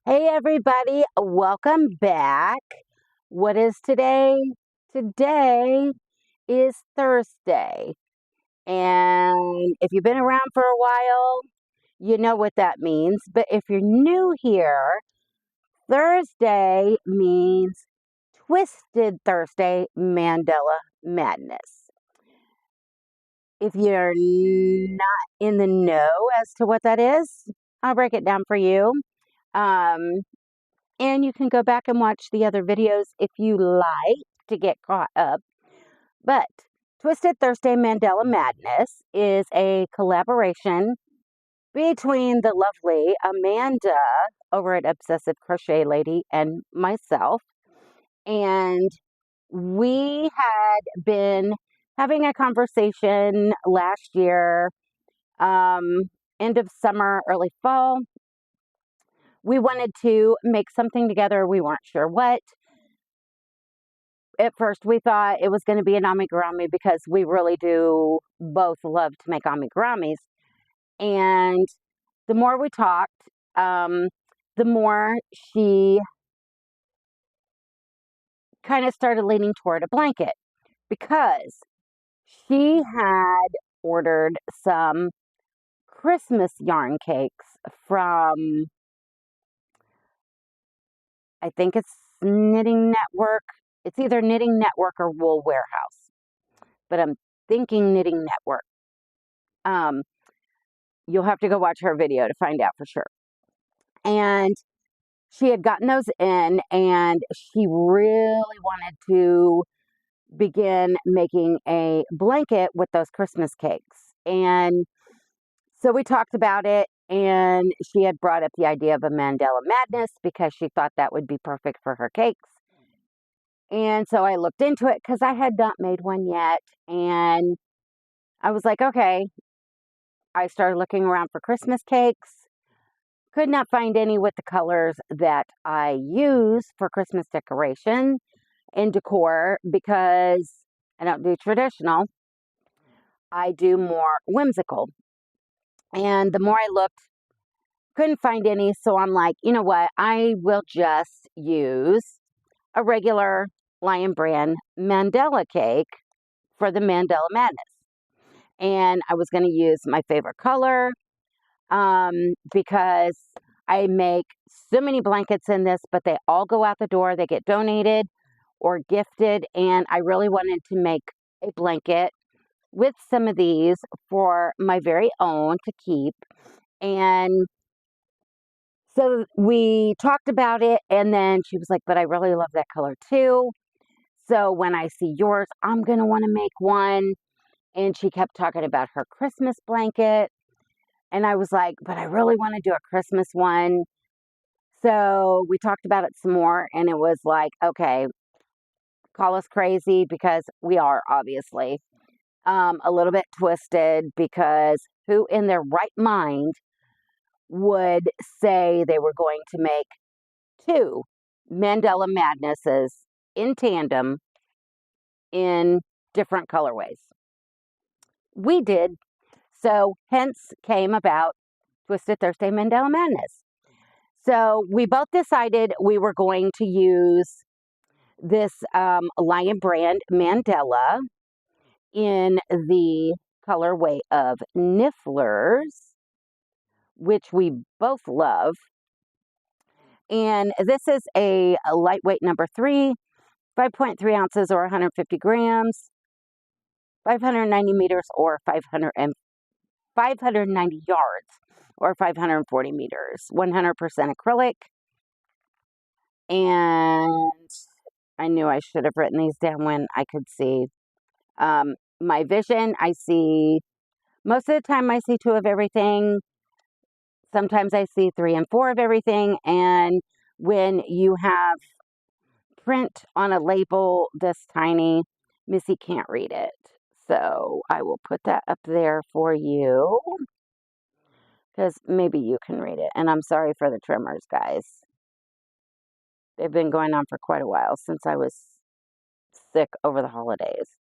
Hey everybody, welcome back. What is today? Today is Thursday. And if you've been around for a while, you know what that means. But if you're new here, Thursday means Twisted Thursday Mandala Madness. If you're not in the know as to what that is, I'll break it down for you. And you can go back and watch the other videos if you like to get caught up. But Twisted Thursday Mandala Madness is a collaboration between the lovely Amanda over at Obsessive Crochet Lady and myself. And we had been having a conversation last year, end of summer, early fall. We wanted to make something together. We weren't sure what. At first, we thought it was going to be an amigurumi because we really do both love to make amigurumis. And the more we talked, the more she kind of started leaning toward a blanket because she had ordered some Christmas yarn cakes from, I think it's Knitting Network. It's either Knitting Network or Wool Warehouse, but I'm thinking Knitting Network. You'll have to go watch her video to find out for sure. And she had gotten those in, and she really wanted to begin making a blanket with those Christmas cakes. And so we talked about it, and she had brought up the idea of a Mandala Madness because she thought that would be perfect for her cakes. And so I looked into it because I had not made one yet, and I was like, okay. I started looking around for Christmas cakes. Could not find any with the colors that I use for Christmas decoration and decor because I don't do traditional. I do more whimsical. And the more I looked, couldn't find any. So I'm like, you know what? I will just use a regular Lion Brand Mandala cake for the Mandala Madness. And I was going to use my favorite color because I make so many blankets in this, but they all go out the door. They get donated or gifted. And I really wanted to make a blanket with some of these for my very own to keep. And so we talked about it, and then she was like, but I really love that color too. So when I see yours, I'm going to want to make one. And she kept talking about her Christmas blanket. And I was like, but I really want to do a Christmas one. So we talked about it some more, and it was like, okay, call us crazy because we are obviously a little bit twisted because who in their right mind would say they were going to make two Mandala Madnesses in tandem in different colorways? We did. So hence came about Twisted Thursday Mandala Madness. So we both decided we were going to use this Lion Brand Mandala in the colorway of Nifflers, which we both love. And this is a lightweight number 3, 5.3 ounces or 150 grams, 590 meters or 590 yards or 540 meters, 100% acrylic. And I knew I should have written these down when I could see my vision. I see, most of the time I see 2 of everything. Sometimes I see 3 and 4 of everything. And when you have print on a label this tiny, Missy can't read it. So I will put that up there for you because maybe you can read it. And I'm sorry for the tremors, guys. They've been going on for quite a while since I was sick over the holidays.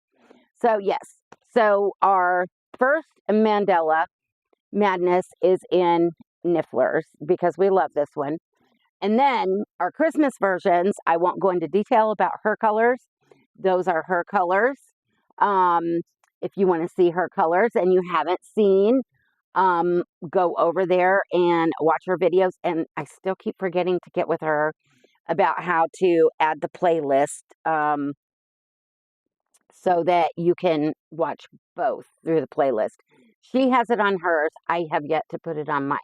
So yes, so our first Mandala Madness is in Nifflers because we love this one. And then our Christmas versions, I won't go into detail about her colors. Those are her colors. If you want to see her colors and you haven't seen, go over there and watch her videos. And I still keep forgetting to get with her about how to add the playlist so that you can watch both through the playlist. She has it on hers. I have yet to put it on mine.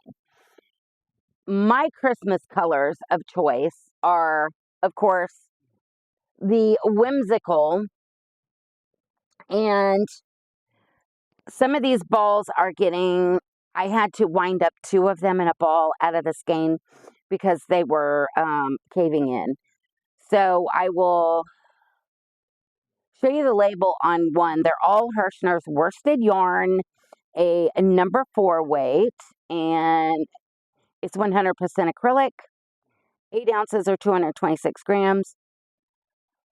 My Christmas colors of choice are, of course, the whimsical, and some of these balls are getting, I had to wind up 2 of them in a ball out of the skein because they were caving in. So I will show you the label on one. They're all Herrschners Worsted yarn, a number 4 weight, and it's 100% acrylic, 8 ounces or 226 grams,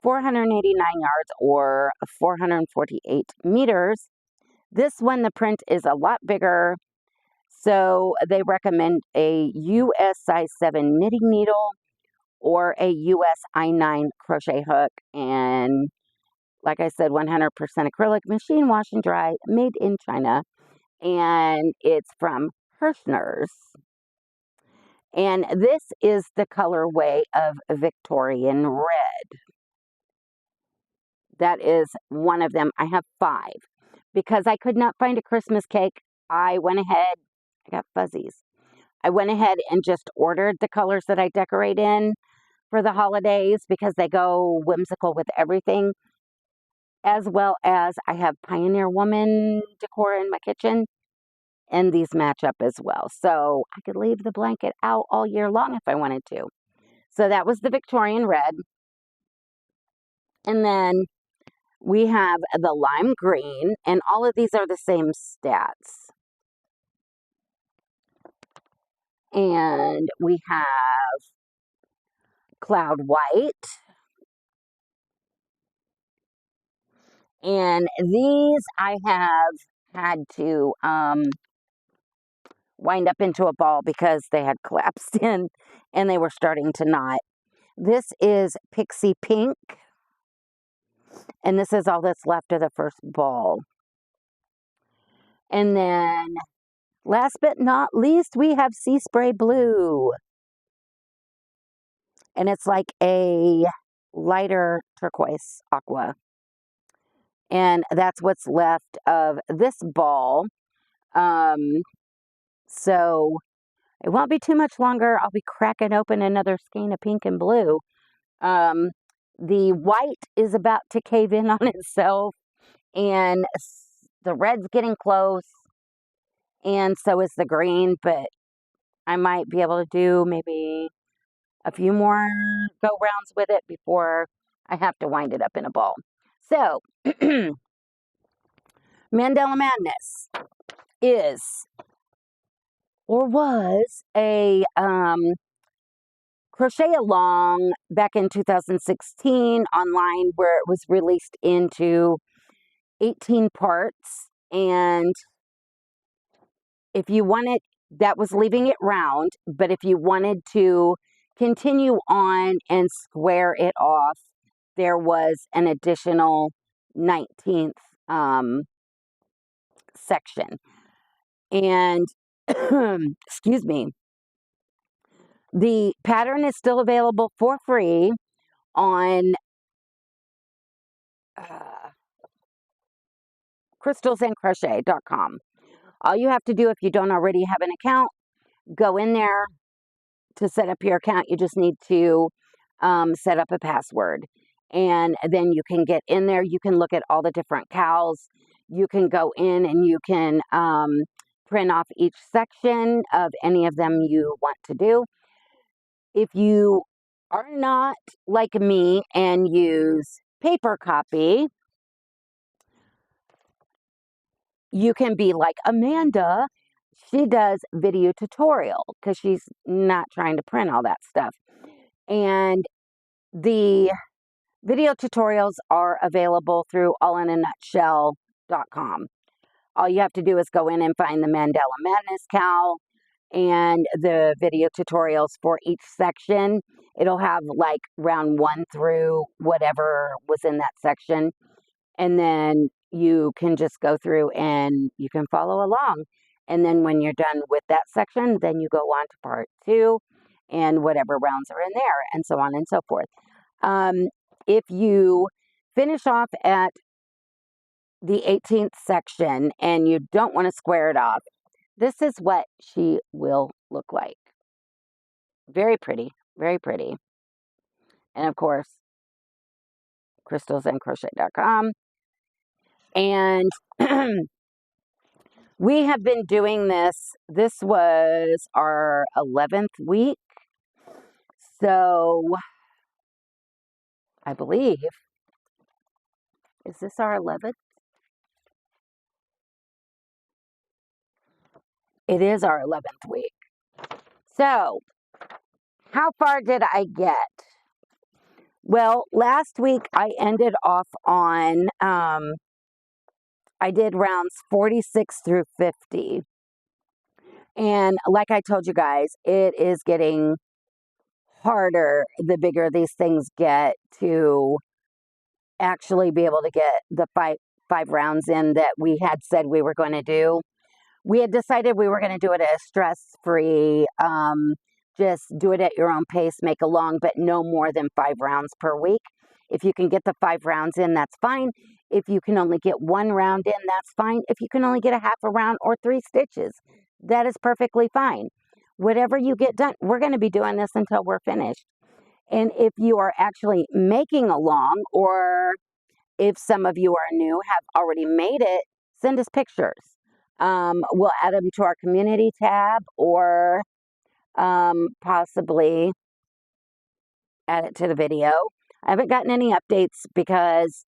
489 yards or 448 meters. This one, the print is a lot bigger, so they recommend a US size 7 knitting needle or a US I9 crochet hook. And like I said, 100% acrylic, machine wash and dry, made in China. And it's from Herrschners. And this is the colorway of Victorian Red. That is one of them. I have 5. Because I could not find a Christmas cake, I went ahead, I got fuzzies. I went ahead and just ordered the colors that I decorate in for the holidays because they go whimsical with everything. As well as I have Pioneer Woman decor in my kitchen, and these match up as well. So I could leave the blanket out all year long if I wanted to. So that was the Victorian Red. And then we have the lime green, and all of these are the same stats. And we have cloud white. And these I have had to wind up into a ball because they had collapsed in and they were starting to knot. This is Pixie Pink. And this is all that's left of the first ball. And then, last but not least, we have Seaspray Blue. And it's like a lighter turquoise aqua. And that's what's left of this ball. So it won't be too much longer. I'll be cracking open another skein of pink and blue. The white is about to cave in on itself, and the red's getting close, and so is the green, but I might be able to do maybe a few more go rounds with it before I have to wind it up in a ball. So, Mandala Madness is, or was, a crochet along back in 2016 online, where it was released into 18 parts. And if you wanted, that was leaving it round, but if you wanted to continue on and square it off, there was an additional 19th section. And excuse me, the pattern is still available for free on crystalsandcrochet.com. All you have to do, if you don't already have an account, go in there. To set up your account, you just need to set up a password. And then you can get in there. You can look at all the different CALs. You can go in and you can print off each section of any of them you want to do. If you are not like me and use paper copy, you can be like Amanda. She does video tutorial because she's not trying to print all that stuff. And the video tutorials are available through allinanutshell.com. All you have to do is go in and find the Mandala Madness CAL, and the video tutorials for each section. It'll have like round 1 through whatever was in that section. And then you can just go through and you can follow along. And then when you're done with that section, then you go on to part 2 and whatever rounds are in there, and so on and so forth. If you finish off at the 18th section and you don't want to square it off, this is what she will look like. Very pretty, very pretty. And of course, crystalsandcrochet.com. And we have been doing this. This was our 11th week. So I believe, is this our 11th? It is our 11th week. So how far did I get? Well, last week I ended off on, I did rounds 46 through 50. And like I told you guys, it is getting harder the bigger these things get to actually be able to get the five rounds in that we had said we were going to do. We had decided we were going to do it as stress-free, just do it at your own pace, make along, but no more than 5 rounds per week. If you can get the 5 rounds in, that's fine. If you can only get 1 round in, that's fine. If you can only get a half a round or 3 stitches, that is perfectly fine. Whatever you get done, we're going to be doing this until we're finished. And if you are actually making along, or if some of you are new, have already made it, send us pictures. We'll add them to our community tab, or possibly add it to the video. I haven't gotten any updates because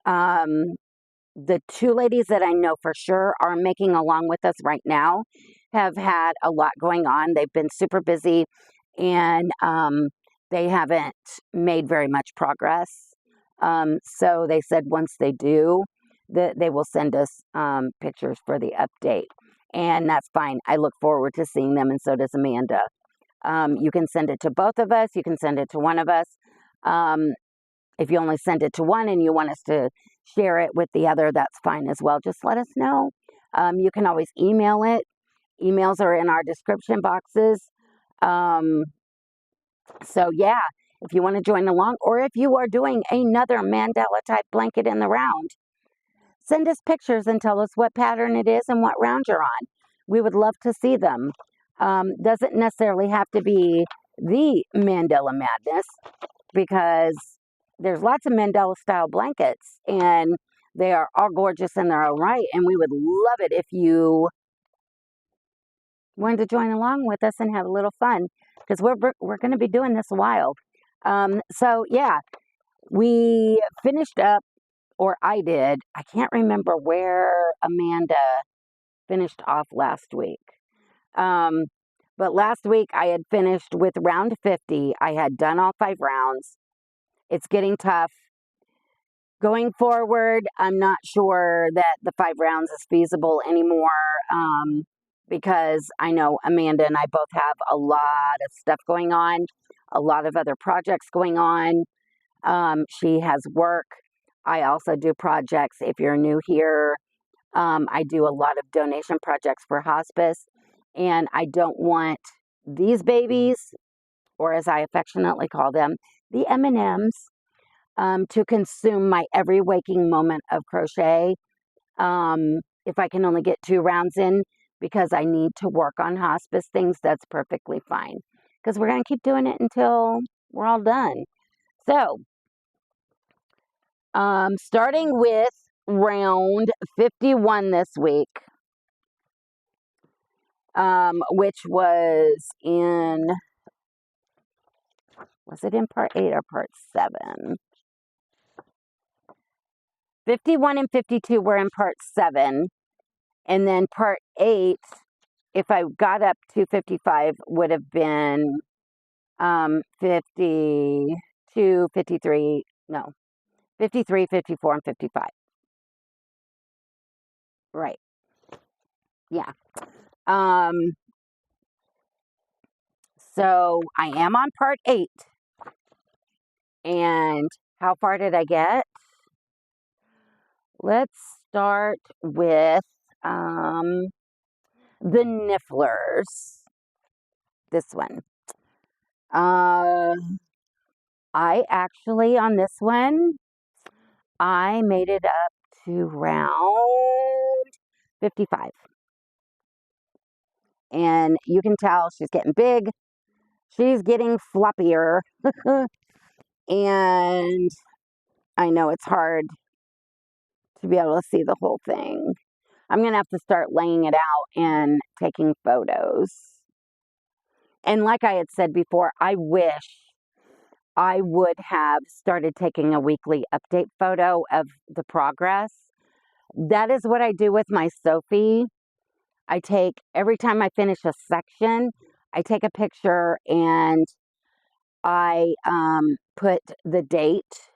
the 2 ladies that I know for sure are making along with us right now have had a lot going on. They've been super busy, and they haven't made very much progress. So they said once they do, that they will send us pictures for the update. And that's fine. I look forward to seeing them, and so does Amanda. You can send it to both of us. You can send it to one of us. If you only send it to one and you want us to share it with the other, that's fine as well. Just let us know. You can always email it. Emails are in our description boxes. So yeah, if you want to join along, or if you are doing another mandala type blanket in the round, send us pictures and tell us what pattern it is and what round you're on. We would love to see them. Doesn't necessarily have to be the Mandala Madness, because there's lots of Mandala style blankets and they are all gorgeous in their own right. And we would love it if you wanted to join along with us and have a little fun, because we're going to be doing this a while. So yeah, we finished up, or I did. I can't remember where Amanda finished off last week. But last week I had finished with round 50. I had done all 5 rounds. It's getting tough. Going forward, I'm not sure that the 5 rounds is feasible anymore, because I know Amanda and I both have a lot of stuff going on, a lot of other projects going on. She has work. I also do projects. If you're new here, I do a lot of donation projects for hospice, and I don't want these babies, or as I affectionately call them, the M&Ms, to consume my every waking moment of crochet. If I can only get 2 rounds in because I need to work on hospice things, that's perfectly fine, because we're going to keep doing it until we're all done. So, starting with round 51 this week, which was it in part 8 or part 7? 51 and 52 were in part 7, and then part 8, if I got up to 55, would have been 52, 53, no, 53, 54, and 55. Right. Yeah. So I am on part 8. And how far did I get? Let's start with the Nifflers. This one. I actually, on this one, I made it up to round 55. And you can tell she's getting big. She's getting floppier. And I know it's hard to be able to see the whole thing. I'm going to have to start laying it out and taking photos. And like I had said before, I wish I would have started taking a weekly update photo of the progress. That is what I do with my Sophie. I take, every time I finish a section, I take a picture and I put the date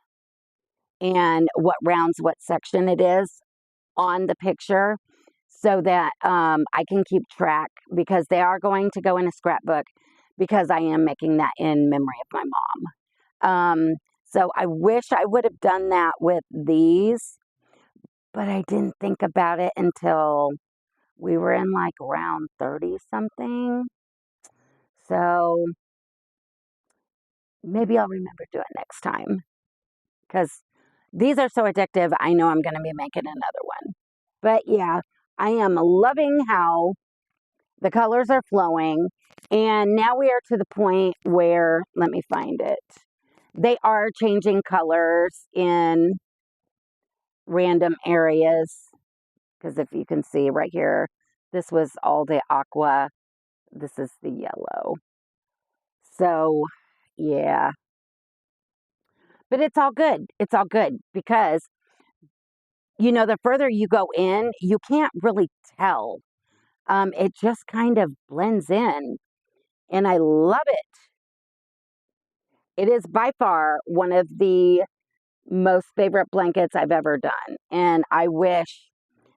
and what rounds, what section it is on the picture so that I can keep track, because they are going to go in a scrapbook, because I am making that in memory of my mom. So I wish I would have done that with these, but I didn't think about it until we were in like round 30 something. So maybe I'll remember to do it next time, because these are so addictive. I know I'm going to be making another one. But yeah, I am loving how the colors are flowing. And now we are to the point where, let me find it. They are changing colors in random areas. Because if you can see right here, this was all the aqua. This is the yellow. So, yeah. But it's all good. It's all good because, you know, the further you go in, you can't really tell. It just kind of blends in. And I love it. It is by far one of the most favorite blankets I've ever done. And I wish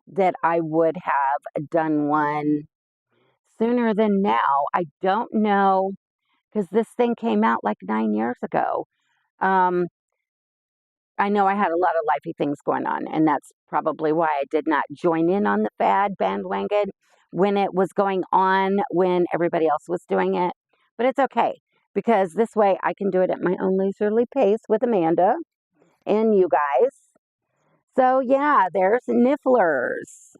that I would have done one sooner than now. I don't know, because this thing came out like 9 years ago. I know I had a lot of lifey things going on, and that's probably why I did not join in on the fad bandwagon when it was going on, when everybody else was doing it. But it's okay, because this way I can do it at my own leisurely pace with Amanda and you guys. So yeah, there's Nifflers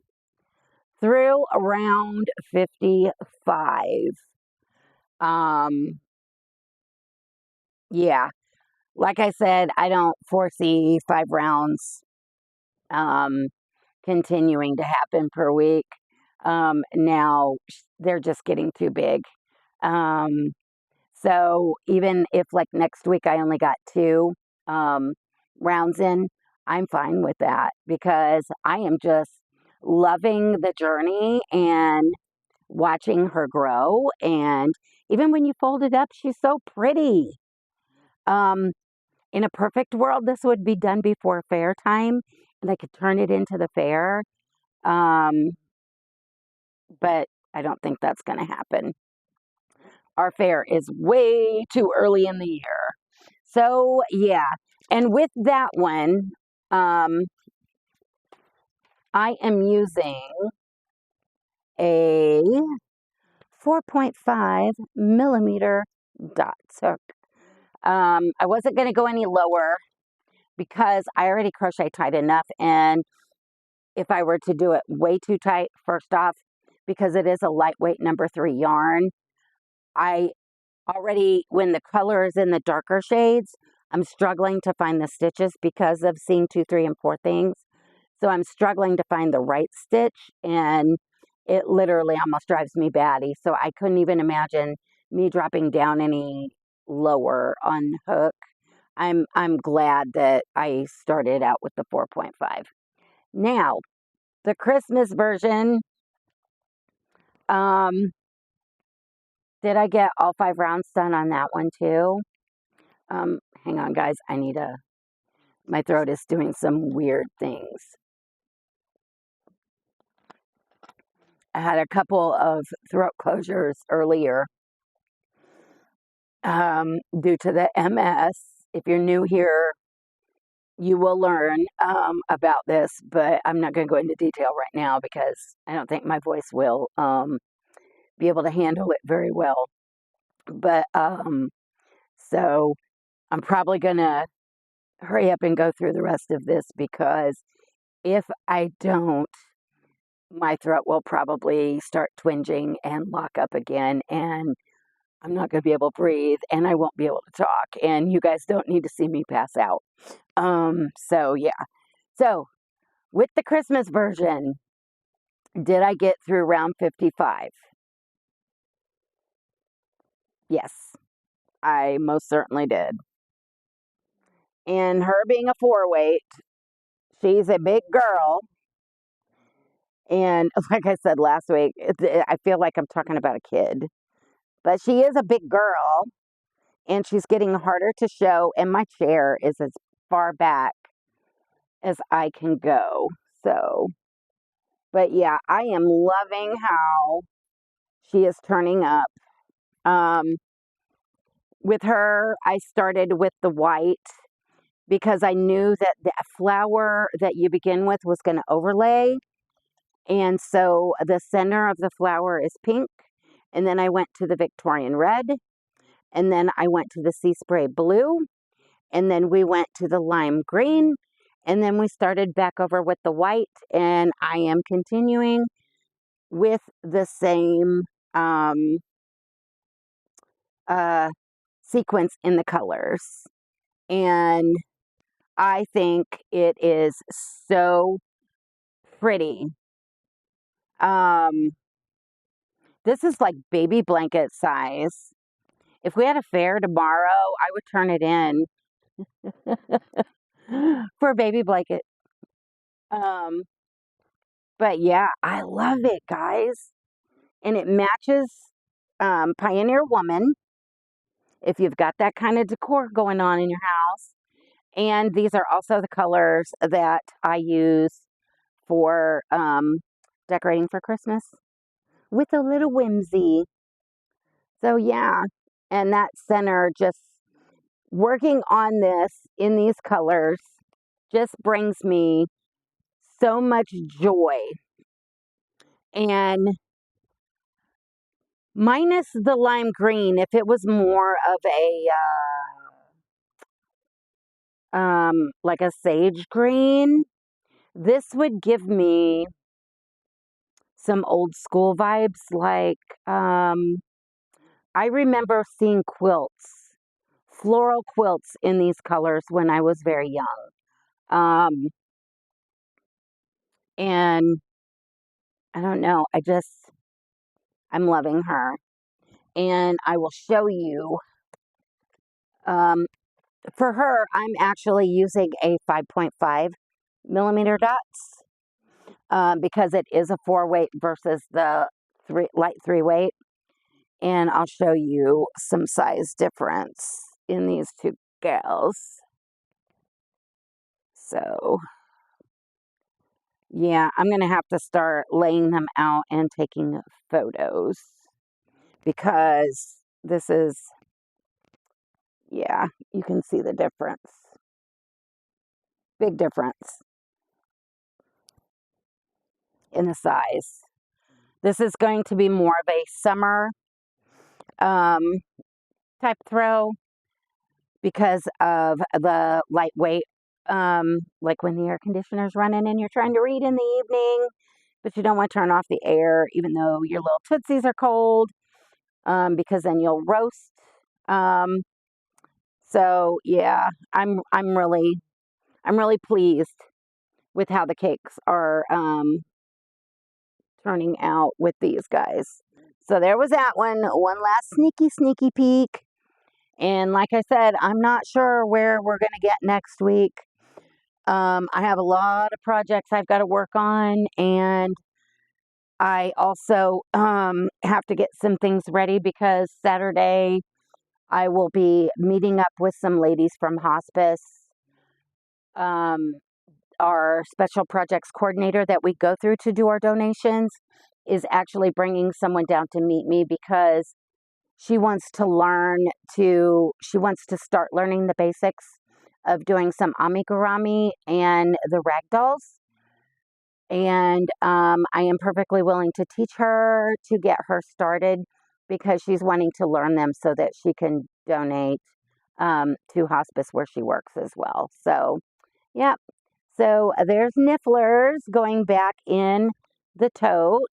through around 55. Yeah, like I said, I don't foresee 5 rounds continuing to happen per week. Now they're just getting too big. So even if like next week I only got 2 rounds in, I'm fine with that, because I am just loving the journey and watching her grow. And even when you fold it up, she's so pretty. In a perfect world, this would be done before fair time, and I could turn it into the fair. But I don't think that's going to happen. Our fair is way too early in the year. So, yeah. And with that one, I am using a 4.5 millimeter dot hook. I wasn't going to go any lower because I already crochet tight enough. And if I were to do it way too tight, first off, because it is a lightweight number 3 yarn, I already, when the color is in the darker shades, I'm struggling to find the stitches because of seeing 2, 3, and 4 things. So I'm struggling to find the right stitch, and it literally almost drives me batty. So I couldn't even imagine me dropping down any lower on hook. I'm glad that I started out with the 4.5. Now, the Christmas version, did I get all 5 rounds done on that one too? Hang on, guys. My throat is doing some weird things. I had a couple of throat closures earlier. due to the MS. If you're new here, you will learn about this, but I'm not going to go into detail right now because I don't think my voice will be able to handle it very well. But so I'm probably going to hurry up and go through the rest of this because if I don't, my throat will probably start twinging and lock up again, and I'm not going to be able to breathe, and I won't be able to talk, and you guys don't need to see me pass out. So yeah. So with the Christmas version, did I get through round 55? Yes, I most certainly did. And her being a 4-weight, she's a big girl. And like I said last week, I feel like I'm talking about a kid. But she is a big girl, and she's getting harder to show, and my chair is as far back as I can go. So, but yeah, I am loving how she is turning up. With her, I started with the white because I knew that the flower that you begin with was going to overlay. And so the center of the flower is pink. And then I went to the Victorian Red. And then I went to the Seaspray blue. And then we went to the lime green. And then we started back over with the white. And I am continuing with the same sequence in the colors. And I think it is so pretty. This is like baby blanket size. If we had a fair tomorrow, I would turn it in for a baby blanket. But yeah, I love it, guys. And it matches Pioneer Woman if you've got that kind of decor going on in your house. And these are also the colors that I use for decorating for Christmas with a little whimsy. So yeah, and that center, just working on this in these colors just brings me so much joy. And minus the lime green, if it was more of a like a sage green, this would give me some old school vibes. Like I remember seeing quilts, floral quilts in these colors when I was very young. And I don't know, I'm loving her. And I will show you, for her, I'm actually using a 5.5 millimeter dots because it is a 4-weight versus the light 3-weight. And I'll show you some size difference in these two gals. So, yeah, I'm going to have to start laying them out and taking photos because this is, yeah, you can see the difference. Big difference in the size. This is going to be more of a summer type throw because of the lightweight, like when the air conditioner's running and you're trying to read in the evening, but you don't want to turn off the air even though your little tootsies are cold, because then you'll roast. So yeah, I'm really pleased with how the cakes are turning out with these guys. So there was that one last sneaky peek. And like I said, I'm not sure where we're going to get next week. I have a lot of projects I've got to work on, and I also have to get some things ready because Saturday I will be meeting up with some ladies from hospice. Our special projects coordinator that we go through to do our donations is actually bringing someone down to meet me because she wants to start learning the basics of doing some amigurumi and the ragdolls. And I am perfectly willing to teach her to get her started because she's wanting to learn them so that she can donate to hospice where she works as well. So, yeah. So there's Nifflers going back in the tote.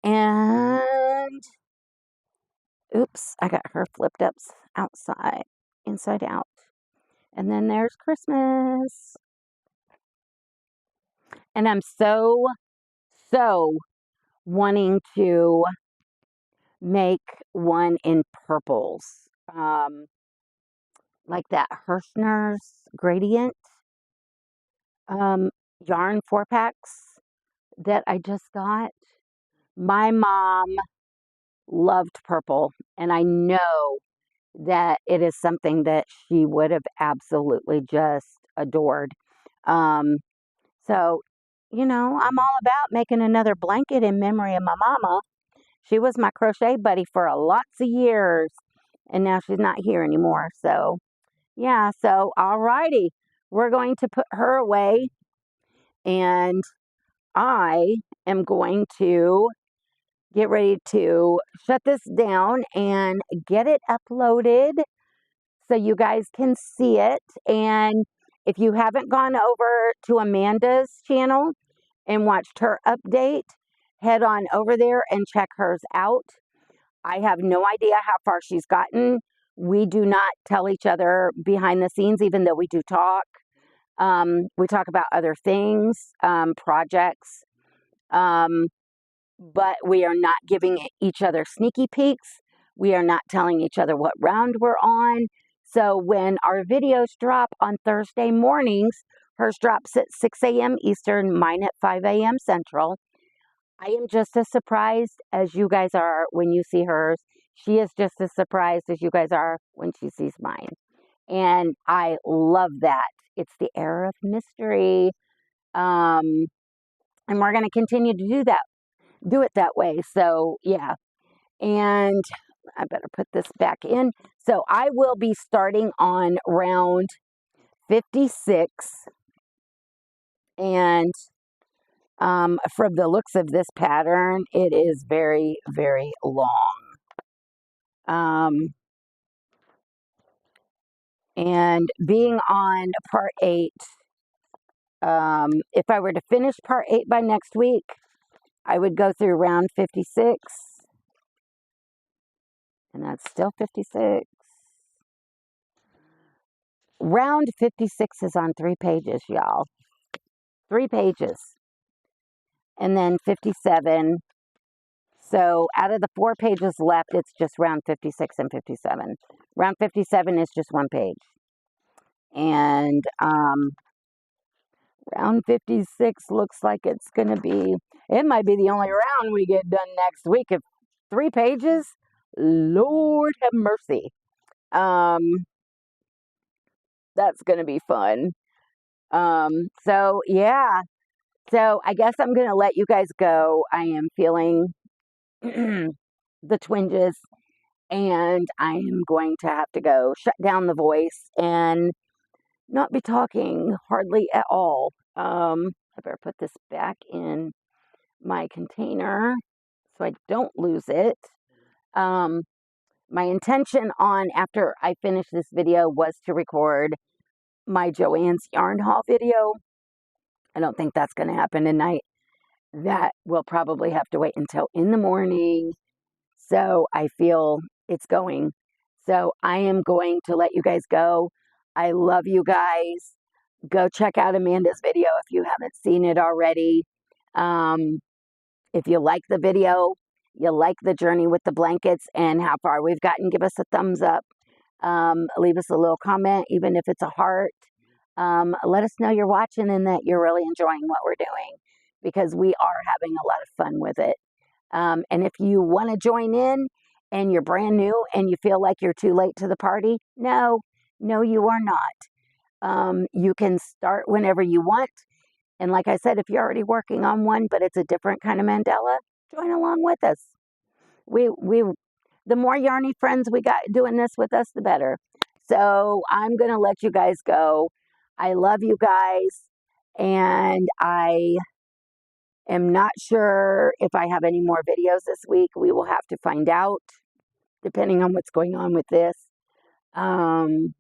And oops, I got her flipped up outside, inside out. And then there's Christmas. And I'm so wanting to make one in purples. Like that Herrschners gradient yarn 4-packs that I just got. My mom loved purple, and I know that it is something that she would have absolutely just adored. So, I'm all about making another blanket in memory of my mama. She was my crochet buddy for a lots of years, and now she's not here anymore. So, yeah, so alrighty, we're going to put her away, and I am going to get ready to shut this down and get it uploaded so you guys can see it. And if you haven't gone over to Amanda's channel and watched her update, head on over there and check hers out. I have no idea how far she's gotten. We do not tell each other behind the scenes, even though we do talk. We talk about other things, projects, but we are not giving each other sneaky peeks. We are not telling each other what round we're on. So when our videos drop on Thursday mornings, hers drops at 6 a.m. Eastern, mine at 5 a.m. Central. I am just as surprised as you guys are when you see hers. She is just as surprised as you guys are when she sees mine. And I love that. It's the air of mystery. And we're going to continue to do it that way. So, yeah. And I better put this back in. So I will be starting on round 56. And from the looks of this pattern, it is very, very long. And being on part 8, if I were to finish part 8 by next week, I would go through round 56. And that's still 56. Round 56 is on 3 pages, y'all. 3 pages. And then 57. So out of the 4 pages left, it's just round 56 and 57. Round 57 is just 1 page. And round 56 looks like it might be the only round we get done next week. If 3 pages, Lord have mercy. That's going to be fun. So yeah. So I guess I'm going to let you guys go. I am feeling the twinges, and I am going to have to go shut down the voice and not be talking hardly at all. I better put this back in my container so I don't lose it. My intention after I finish this video was to record my Joann's Yarn Haul video. I don't think that's going to happen tonight. That will probably have to wait until in the morning. So I feel it's going. So I am going to let you guys go. I love you guys. Go check out Amanda's video if you haven't seen it already. If you like the video, you like the journey with the blankets and how far we've gotten, give us a thumbs up. Leave us a little comment, even if it's a heart. Let us know you're watching and that you're really enjoying what we're doing, because we are having a lot of fun with it. And if you want to join in and you're brand new and you feel like you're too late to the party, no, you are not. You can start whenever you want. And like I said, if you're already working on one, but it's a different kind of mandala, join along with us. The more yarny friends we got doing this with us, the better. So I'm going to let you guys go. I love you guys, and I am not sure if I have any more videos this week. We will have to find out, depending on what's going on with this. And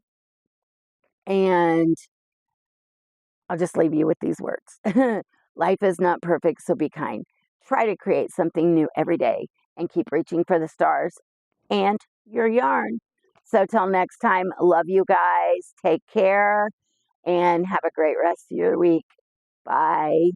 I'll just leave you with these words. Life is not perfect, so be kind. Try to create something new every day and keep reaching for the stars and your yarn. So till next time, love you guys. Take care and have a great rest of your week. Bye.